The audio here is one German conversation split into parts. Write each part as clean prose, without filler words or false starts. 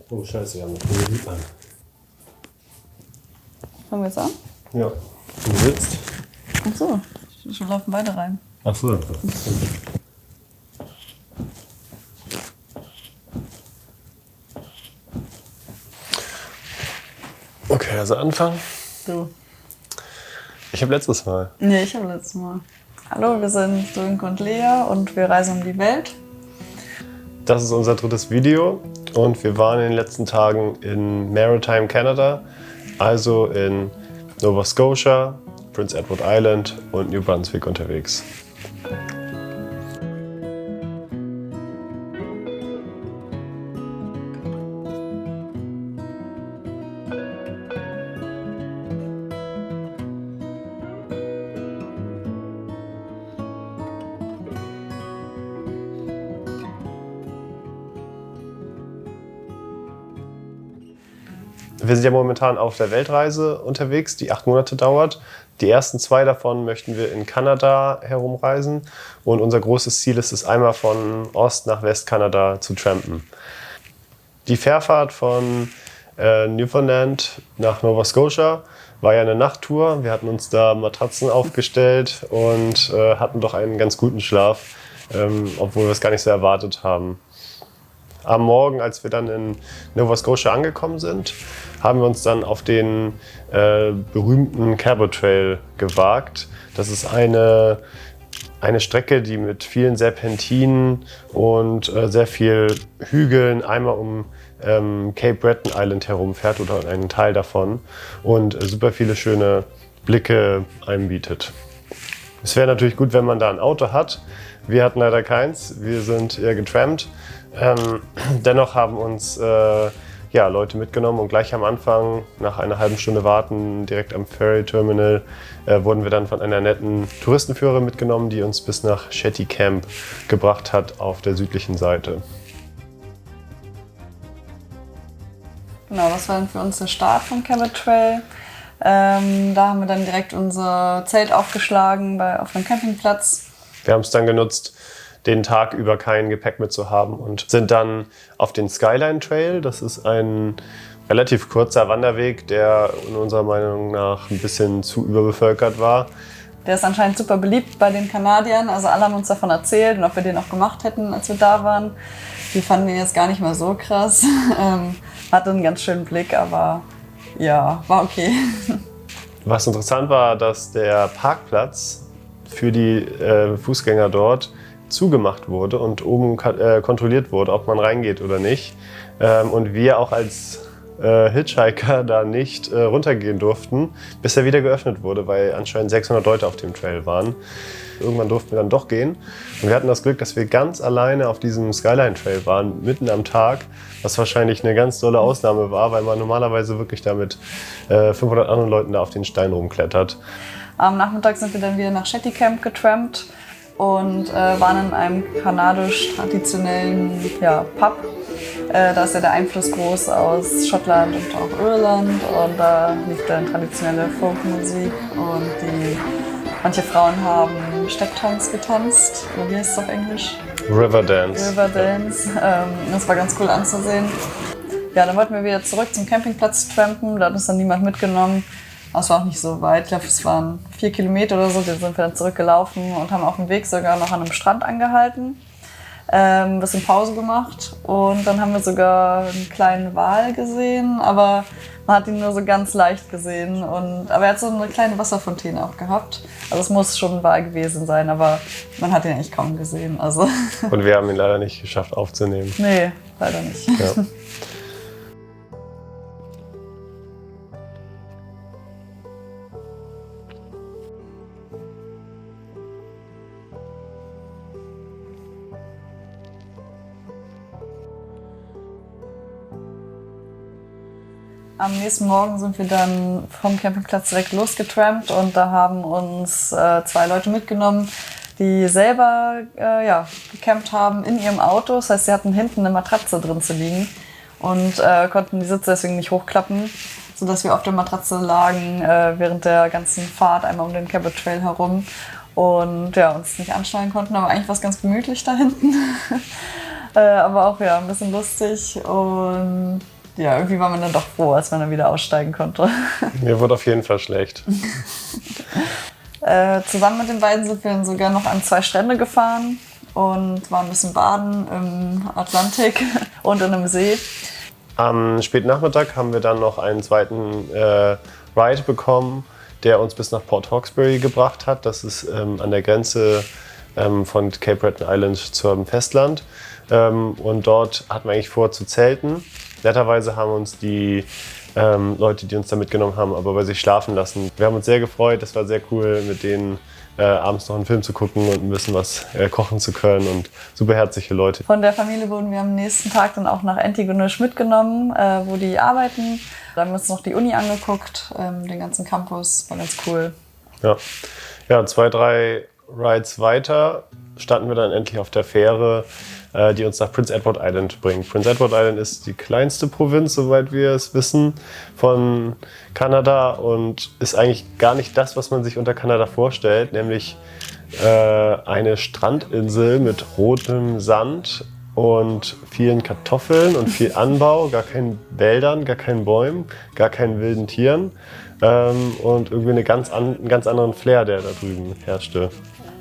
Oh Scheiße, wir haben eine Musik an. Fangen wir jetzt an? Ja. Du sitzt? Ach so, schon laufen beide rein. Ach so. Okay, also anfangen. Du. Ich habe letztes Mal. Nee, ich habe letztes Mal. Hallo, wir sind Sönke und Lea und wir reisen um die Welt. Das ist unser drittes Video und wir waren in den letzten Tagen in Maritime, Kanada, also in Nova Scotia, Prince Edward Island und New Brunswick unterwegs. Wir sind ja momentan auf der Weltreise unterwegs, die 8 Monate dauert. Die ersten 2 davon möchten wir in Kanada herumreisen. Und unser großes Ziel ist es, einmal von Ost nach Westkanada zu trampen. Die Fährfahrt von Newfoundland nach Nova Scotia war ja eine Nachttour. Wir hatten uns da Matratzen aufgestellt und hatten doch einen ganz guten Schlaf, obwohl wir es gar nicht so erwartet haben. Am Morgen, als wir dann in Nova Scotia angekommen sind, haben wir uns dann auf den berühmten Cabot Trail gewagt. Das ist eine Strecke, die mit vielen Serpentinen und sehr viel Hügeln einmal um Cape Breton Island herumfährt oder einen Teil davon und super viele schöne Blicke einem bietet. Es wäre natürlich gut, wenn man da ein Auto hat. Wir hatten leider keins, wir sind eher getrampt. Dennoch haben uns Leute mitgenommen und gleich am Anfang, nach einer halben Stunde Warten, direkt am Ferry Terminal, wurden wir dann von einer netten Touristenführerin mitgenommen, die uns bis nach Shetty Camp gebracht hat auf der südlichen Seite. Genau, das war dann für uns der Start vom Cabot Trail. Da haben wir dann direkt unser Zelt aufgeschlagen auf einem Campingplatz. Wir haben es dann genutzt, den Tag über kein Gepäck mit zu haben und sind dann auf den Skyline Trail. Das ist ein relativ kurzer Wanderweg, der in unserer Meinung nach ein bisschen zu überbevölkert war. Der ist anscheinend super beliebt bei den Kanadiern. Also alle haben uns davon erzählt und ob wir den auch gemacht hätten, als wir da waren. Wir fanden ihn jetzt gar nicht mal so krass. Hatte einen ganz schönen Blick, aber ja, war okay. Was interessant war, dass der Parkplatz für die Fußgänger dort zugemacht wurde und oben kontrolliert wurde, ob man reingeht oder nicht. Und wir auch als Hitchhiker da nicht runtergehen durften, bis er wieder geöffnet wurde, weil anscheinend 600 Leute auf dem Trail waren. Irgendwann durften wir dann doch gehen. Und wir hatten das Glück, dass wir ganz alleine auf diesem Skyline Trail waren, mitten am Tag, was wahrscheinlich eine ganz tolle Ausnahme war, weil man normalerweise wirklich da mit 500 anderen Leuten da auf den Stein rumklettert. Am Nachmittag sind wir dann wieder nach Shetty Camp getrampt und waren in einem kanadisch-traditionellen Pub. Da ist ja der Einfluss groß aus Schottland und auch Irland und da lief dann traditionelle Folkmusik und manche Frauen haben Stepptanz getanzt, oder wie heißt es auf Englisch? Riverdance. Riverdance. Das war ganz cool anzusehen. Ja, dann wollten wir wieder zurück zum Campingplatz trampen, da hat uns dann niemand mitgenommen. Aber es war auch nicht so weit, ich glaube es waren 4 Kilometer oder so, da sind wir dann zurückgelaufen und haben auf dem Weg sogar noch an einem Strand angehalten. Ein bisschen Pause gemacht und dann haben wir sogar einen kleinen Wal gesehen, aber man hat ihn nur so ganz leicht gesehen. Aber er hat so eine kleine Wasserfontäne auch gehabt. Also es muss schon ein Wal gewesen sein, aber man hat ihn eigentlich kaum gesehen. Also. Und wir haben ihn leider nicht geschafft aufzunehmen. Nee, leider nicht. Ja. Am nächsten Morgen sind wir dann vom Campingplatz direkt losgetrampt und da haben uns 2 Leute mitgenommen, die selber gecampt haben in ihrem Auto. Das heißt, sie hatten hinten eine Matratze drin zu liegen und konnten die Sitze deswegen nicht hochklappen, sodass wir auf der Matratze lagen während der ganzen Fahrt einmal um den Cabot Trail herum und uns nicht anschneiden konnten, aber eigentlich war es ganz gemütlich da hinten. Aber auch ein bisschen lustig und ja, irgendwie war man dann doch froh, als man dann wieder aussteigen konnte. Mir wurde auf jeden Fall schlecht. Zusammen mit den beiden sind wir dann sogar noch an 2 Strände gefahren und waren ein bisschen baden im Atlantik und in einem See. Am späten Nachmittag haben wir dann noch einen zweiten Ride bekommen, der uns bis nach Port Hawkesbury gebracht hat. Das ist an der Grenze von Cape Breton Island zum Festland. Und dort hatten wir eigentlich vor zu zelten. Netterweise haben uns die Leute, die uns da mitgenommen haben, aber bei sich schlafen lassen. Wir haben uns sehr gefreut, es war sehr cool, mit denen abends noch einen Film zu gucken und ein bisschen was kochen zu können und super herzliche Leute. Von der Familie wurden wir am nächsten Tag dann auch nach Antigonish mitgenommen, wo die arbeiten. Da haben wir uns noch die Uni angeguckt, den ganzen Campus, war ganz cool. Ja, 2, 3 Rides weiter standen wir dann endlich auf der Fähre, die uns nach Prince Edward Island bringt. Prince Edward Island ist die kleinste Provinz, soweit wir es wissen, von Kanada und ist eigentlich gar nicht das, was man sich unter Kanada vorstellt, nämlich eine Strandinsel mit rotem Sand und vielen Kartoffeln und viel Anbau, gar keinen Wäldern, gar keinen Bäumen, gar keinen wilden Tieren und irgendwie einen ganz anderen Flair, der da drüben herrschte.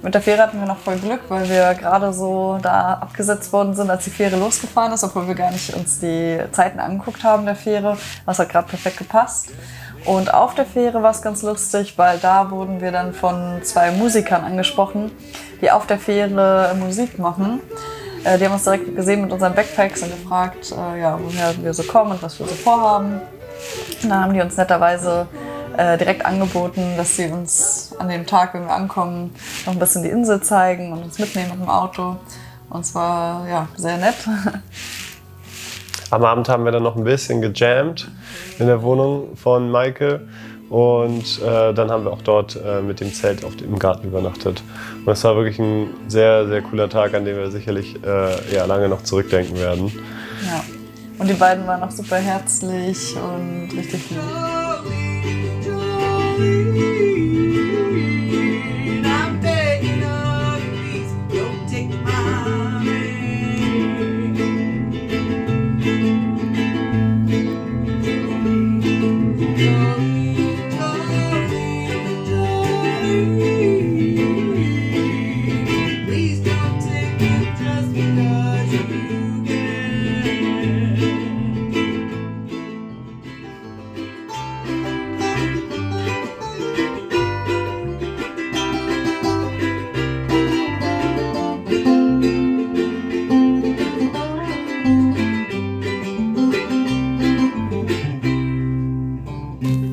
Mit der Fähre hatten wir noch voll Glück, weil wir gerade so da abgesetzt worden sind, als die Fähre losgefahren ist, obwohl wir gar nicht uns die Zeiten angeguckt haben der Fähre. Das hat gerade perfekt gepasst. Und auf der Fähre war es ganz lustig, weil da wurden wir dann von 2 Musikern angesprochen, die auf der Fähre Musik machen. Die haben uns direkt gesehen mit unseren Backpacks und gefragt, ja, woher wir so kommen und was wir so vorhaben. Und dann haben die uns netterweise direkt angeboten, dass sie uns an dem Tag, wenn wir ankommen, noch ein bisschen die Insel zeigen und uns mitnehmen mit dem Auto. Und es war ja, sehr nett. Am Abend haben wir dann noch ein bisschen gejammt in der Wohnung von Maike und dann haben wir auch dort mit dem Zelt im Garten übernachtet. Und es war wirklich ein sehr, sehr cooler Tag, an den wir sicherlich lange noch zurückdenken werden. Ja. Und die beiden waren auch super herzlich und richtig lieb.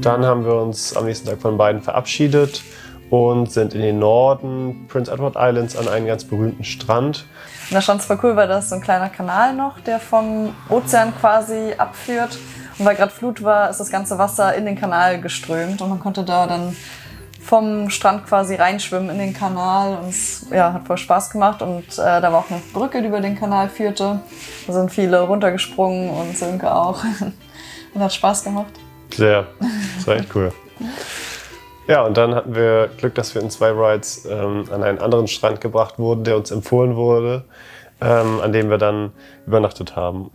Dann haben wir uns am nächsten Tag von beiden verabschiedet und sind in den Norden Prince Edward Islands an einen ganz berühmten Strand. Und der Strand ist voll cool, weil da ist so ein kleiner Kanal noch, der vom Ozean quasi abführt. Und weil gerade Flut war, ist das ganze Wasser in den Kanal geströmt und man konnte da dann vom Strand quasi reinschwimmen in den Kanal und es hat voll Spaß gemacht und da war auch eine Brücke, die über den Kanal führte. Da sind viele runtergesprungen und Sönke auch und hat Spaß gemacht. Sehr, das war echt cool. Ja, und dann hatten wir Glück, dass wir in 2 Rides an einen anderen Strand gebracht wurden, der uns empfohlen wurde, an dem wir dann übernachtet haben.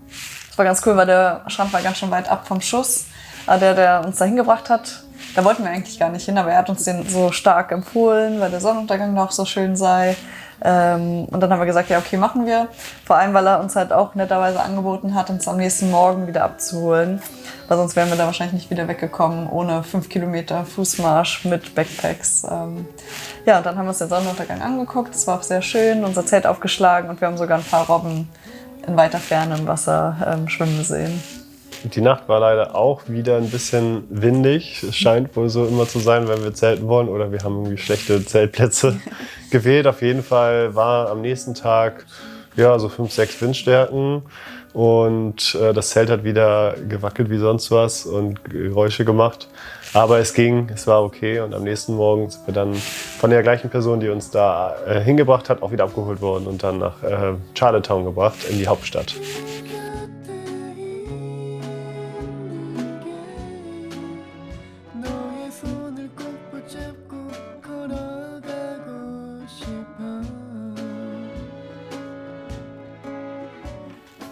Das war ganz cool, weil der Strand war ganz schön weit ab vom Schuss. Der uns da hingebracht hat, da wollten wir eigentlich gar nicht hin, aber er hat uns den so stark empfohlen, weil der Sonnenuntergang da auch so schön sei. Und dann haben wir gesagt, ja okay, machen wir. Vor allem, weil er uns halt auch netterweise angeboten hat, uns am nächsten Morgen wieder abzuholen. Weil sonst wären wir da wahrscheinlich nicht wieder weggekommen, ohne 5 Kilometer Fußmarsch mit Backpacks. Ja, und dann haben wir uns den Sonnenuntergang angeguckt. Es war auch sehr schön, unser Zelt aufgeschlagen und wir haben sogar ein paar Robben in weiter Ferne im Wasser schwimmen sehen. Die Nacht war leider auch wieder ein bisschen windig. Es scheint wohl so immer zu sein, wenn wir zelten wollen oder wir haben irgendwie schlechte Zeltplätze gewählt. Auf jeden Fall war am nächsten Tag so 5, 6 Windstärken und das Zelt hat wieder gewackelt wie sonst was und Geräusche gemacht. Aber es ging, es war okay und am nächsten Morgen sind wir dann von der gleichen Person, die uns da hingebracht hat, auch wieder abgeholt worden und dann nach Charlottetown gebracht, in die Hauptstadt.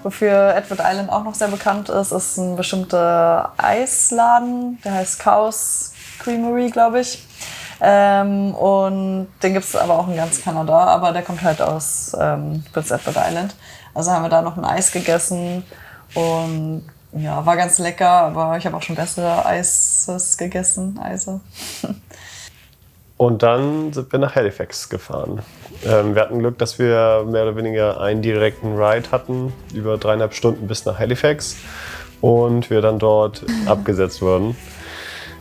Wofür Edward Island auch noch sehr bekannt ist, ist ein bestimmter Eisladen, der heißt Chaos Creamery, glaube ich. Und den gibt es aber auch in ganz Kanada, aber der kommt halt aus Prince Edward Island. Also haben wir da noch ein Eis gegessen und ja, war ganz lecker, aber ich habe auch schon bessere Eises gegessen. Eise. Und dann sind wir nach Halifax gefahren. Wir hatten Glück, dass wir mehr oder weniger einen direkten Ride hatten, über 3,5 Stunden bis nach Halifax und wir dann dort abgesetzt wurden.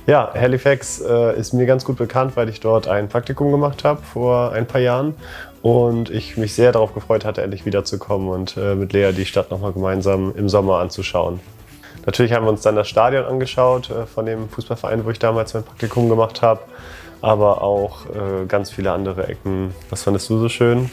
Ja, Halifax ist mir ganz gut bekannt, weil ich dort ein Praktikum gemacht habe vor ein paar Jahren und ich mich sehr darauf gefreut hatte, endlich wiederzukommen und mit Lea die Stadt nochmal gemeinsam im Sommer anzuschauen. Natürlich haben wir uns dann das Stadion angeschaut von dem Fußballverein, wo ich damals mein Praktikum gemacht habe, aber auch ganz viele andere Ecken. Was fandest du so schön?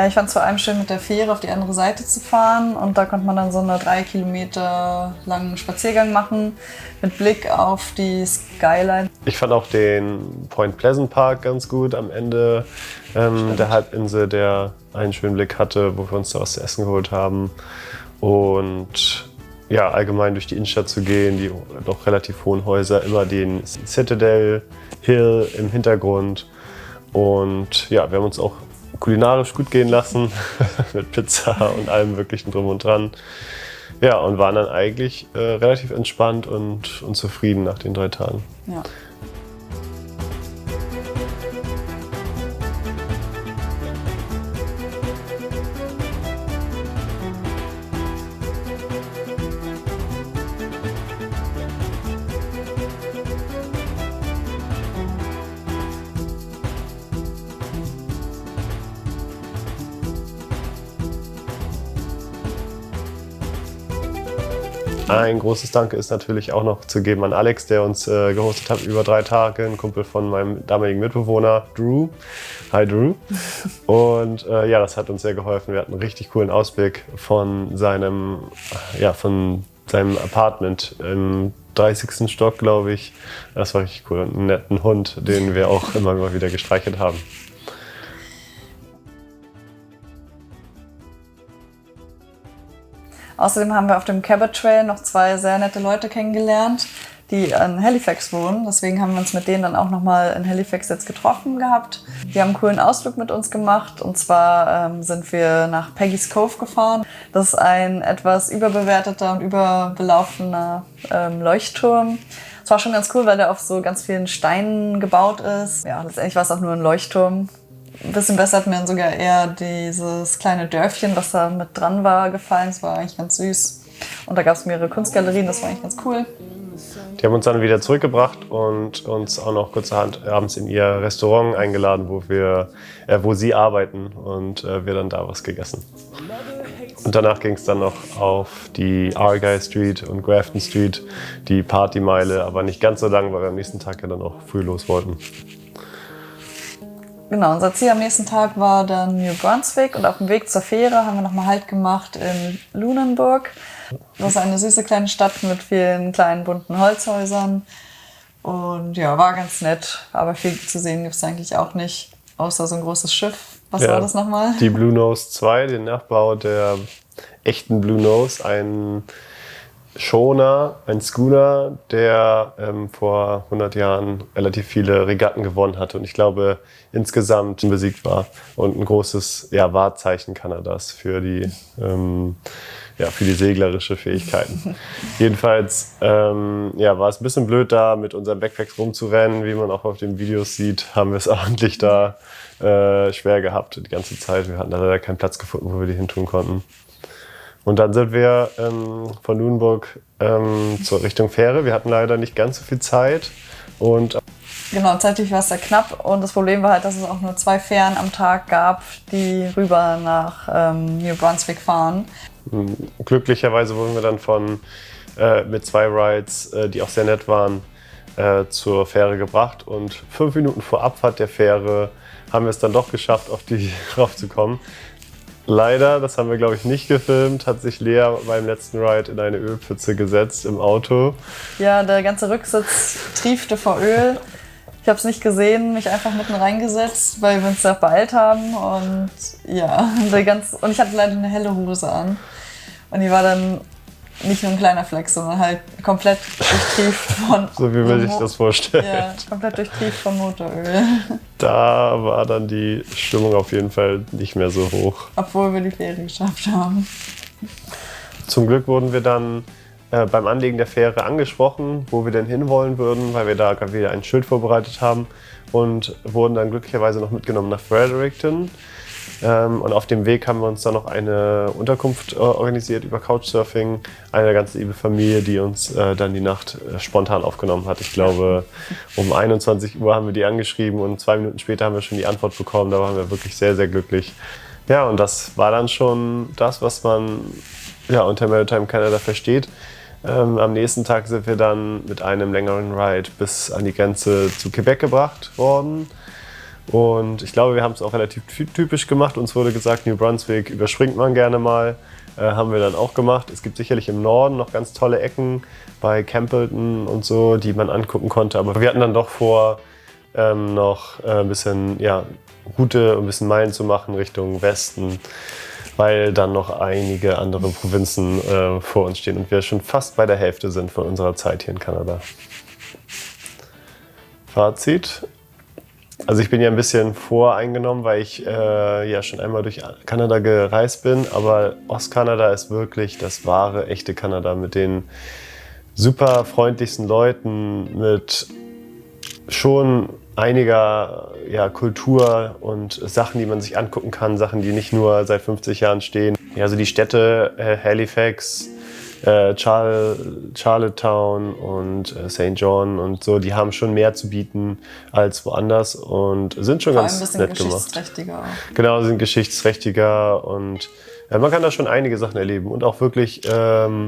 Ich fand es vor allem schön, mit der Fähre auf die andere Seite zu fahren und da konnte man dann so einen 3 Kilometer langen Spaziergang machen mit Blick auf die Skyline. Ich fand auch den Point Pleasant Park ganz gut am Ende der Halbinsel, der einen schönen Blick hatte, wo wir uns da was zu essen geholt haben. Und ja, allgemein durch die Innenstadt zu gehen, die doch relativ hohen Häuser, immer den Citadel Hill im Hintergrund. Und ja, wir haben uns auch kulinarisch gut gehen lassen, mit Pizza und allem Möglichen drum und dran. Ja, und waren dann eigentlich relativ entspannt und zufrieden nach den 3 Tagen. Ja. Ein großes Danke ist natürlich auch noch zu geben an Alex, der uns gehostet hat über 3 Tage, ein Kumpel von meinem damaligen Mitbewohner Drew. Hi Drew. Und ja, das hat uns sehr geholfen. Wir hatten einen richtig coolen Ausblick von seinem Apartment im 30. Stock, glaube ich. Das war richtig cool. Und einen netten Hund, den wir auch immer mal wieder gestreichelt haben. Außerdem haben wir auf dem Cabot Trail noch 2 sehr nette Leute kennengelernt, die in Halifax wohnen. Deswegen haben wir uns mit denen dann auch nochmal in Halifax jetzt getroffen gehabt. Die haben einen coolen Ausflug mit uns gemacht. Und zwar sind wir nach Peggy's Cove gefahren. Das ist ein etwas überbewerteter und überbelaufener Leuchtturm. Das war schon ganz cool, weil der auf so ganz vielen Steinen gebaut ist. Ja, letztendlich war es auch nur ein Leuchtturm. Ein bisschen besser hat mir dann sogar eher dieses kleine Dörfchen, was da mit dran war, gefallen. Das war eigentlich ganz süß. Und da gab es mehrere Kunstgalerien, das war eigentlich ganz cool. Die haben uns dann wieder zurückgebracht und uns auch noch kurzerhand abends in ihr Restaurant eingeladen, wo sie arbeiten und wir dann da was gegessen. Und danach ging es dann noch auf die Argyle Street und Grafton Street, die Partymeile, aber nicht ganz so lang, weil wir am nächsten Tag ja dann auch früh los wollten. Genau, unser Ziel am nächsten Tag war dann New Brunswick und auf dem Weg zur Fähre haben wir nochmal Halt gemacht in Lunenburg. Das ist eine süße kleine Stadt mit vielen kleinen bunten Holzhäusern und ja, war ganz nett, aber viel zu sehen gibt es eigentlich auch nicht, außer so ein großes Schiff. Was war das nochmal? Die Blue Nose 2, den Nachbau der echten Blue Nose, ein Schoner, ein Schooner, der vor 100 Jahren relativ viele Regatten gewonnen hatte und ich glaube insgesamt besiegt war und ein großes Wahrzeichen Kanadas für die seglerische Fähigkeiten. Jedenfalls war es ein bisschen blöd da mit unseren Backpacks rumzurennen, wie man auch auf den Videos sieht, haben wir es ordentlich da schwer gehabt die ganze Zeit. Wir hatten da leider keinen Platz gefunden, wo wir die hin tun konnten. Und dann sind wir von Lunenburg zur Richtung Fähre. Wir hatten leider nicht ganz so viel Zeit. Und genau, zeitlich war es sehr knapp. Und das Problem war halt, dass es auch nur 2 Fähren am Tag gab, die rüber nach New Brunswick fahren. Glücklicherweise wurden wir dann mit 2 Rides, die auch sehr nett waren, zur Fähre gebracht. Und 5 Minuten vor Abfahrt der Fähre haben wir es dann doch geschafft, auf die raufzukommen. Leider, das haben wir glaube ich nicht gefilmt, hat sich Lea beim letzten Ride in eine Ölpfütze gesetzt im Auto. Ja, der ganze Rücksitz triefte vor Öl. Ich habe es nicht gesehen, mich einfach mitten reingesetzt, weil wir uns sehr beeilt haben. Und ja, und ich hatte leider eine helle Hose an. Und die war dann nicht nur ein kleiner Fleck, sondern halt komplett durchtrieft von... So wie man sich das vorstellt. Ja, komplett durchtrieft von Motoröl. Da war dann die Stimmung auf jeden Fall nicht mehr so hoch. Obwohl wir die Fähre geschafft haben. Zum Glück wurden wir dann beim Anlegen der Fähre angesprochen, wo wir denn hinwollen würden, weil wir da gerade wieder ein Schild vorbereitet haben und wurden dann glücklicherweise noch mitgenommen nach Fredericton. Und auf dem Weg haben wir uns dann noch eine Unterkunft organisiert über Couchsurfing. Eine ganz liebe Familie, die uns dann die Nacht spontan aufgenommen hat. Ich glaube, um 21 Uhr haben wir die angeschrieben und 2 Minuten später haben wir schon die Antwort bekommen. Da waren wir wirklich sehr, sehr glücklich. Ja, und das war dann schon das, was man unter Maritime Canada versteht. Am nächsten Tag sind wir dann mit einem längeren Ride bis an die Grenze zu Quebec gebracht worden. Und ich glaube, wir haben es auch relativ typisch gemacht. Uns wurde gesagt, New Brunswick überspringt man gerne mal. Haben wir dann auch gemacht. Es gibt sicherlich im Norden noch ganz tolle Ecken bei Campbellton und so, die man angucken konnte. Aber wir hatten dann doch vor, noch ein bisschen Route, ein bisschen Meilen zu machen Richtung Westen, weil dann noch einige andere Provinzen vor uns stehen und wir schon fast bei der Hälfte sind von unserer Zeit hier in Kanada. Fazit. Also ich bin ja ein bisschen voreingenommen, weil ich schon einmal durch Kanada gereist bin, aber Ostkanada ist wirklich das wahre, echte Kanada mit den super freundlichsten Leuten, mit schon einiger Kultur und Sachen, die man sich angucken kann, Sachen, die nicht nur seit 50 Jahren stehen. Ja, also die Städte Halifax, Charlottetown und St. John und so, die haben schon mehr zu bieten als woanders und sind schon ganz nett gemacht. Geschichtsträchtiger auch. Genau, sind geschichtsträchtiger und man kann da schon einige Sachen erleben und auch wirklich sehr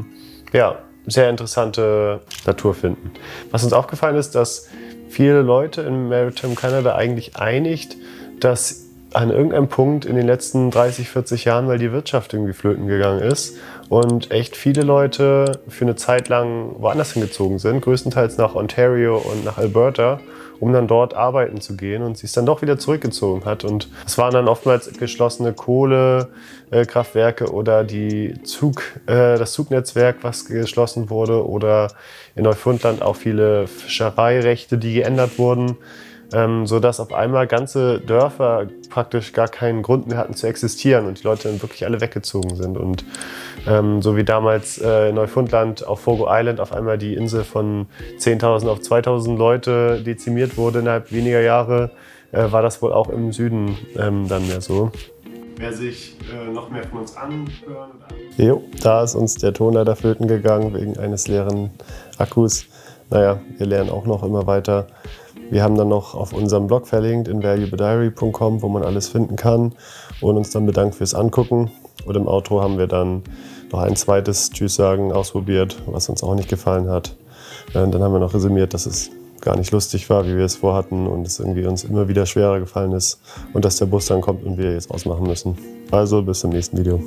interessante Natur finden. Was uns aufgefallen ist, dass viele Leute in Maritime Canada eigentlich einigt, dass an irgendeinem Punkt in den letzten 30, 40 Jahren mal die Wirtschaft irgendwie flöten gegangen ist und echt viele Leute für eine Zeit lang woanders hingezogen sind, größtenteils nach Ontario und nach Alberta, um dann dort arbeiten zu gehen und sie es dann doch wieder zurückgezogen hat. Und es waren dann oftmals geschlossene Kohlekraftwerke oder das Zugnetzwerk, was geschlossen wurde, oder in Neufundland auch viele Fischereirechte, die geändert wurden, sodass auf einmal ganze Dörfer praktisch gar keinen Grund mehr hatten zu existieren und die Leute dann wirklich alle weggezogen sind. Und so wie damals in Neufundland auf Fogo Island auf einmal die Insel von 10.000 auf 2.000 Leute dezimiert wurde innerhalb weniger Jahre, war das wohl auch im Süden dann mehr so. Wer sich noch mehr von uns anhören will. Da ist uns der Ton leider flöten gegangen wegen eines leeren Akkus. Naja, wir lernen auch noch immer weiter. Wir haben dann noch auf unserem Blog verlinkt, invaluablediary.com, wo man alles finden kann und uns dann bedankt fürs Angucken. Und im Outro haben wir dann noch ein zweites Tschüss sagen ausprobiert, was uns auch nicht gefallen hat. Dann haben wir noch resümiert, dass es gar nicht lustig war, wie wir es vorhatten und es irgendwie uns immer wieder schwerer gefallen ist und dass der Bus dann kommt und wir jetzt ausmachen müssen. Also bis zum nächsten Video.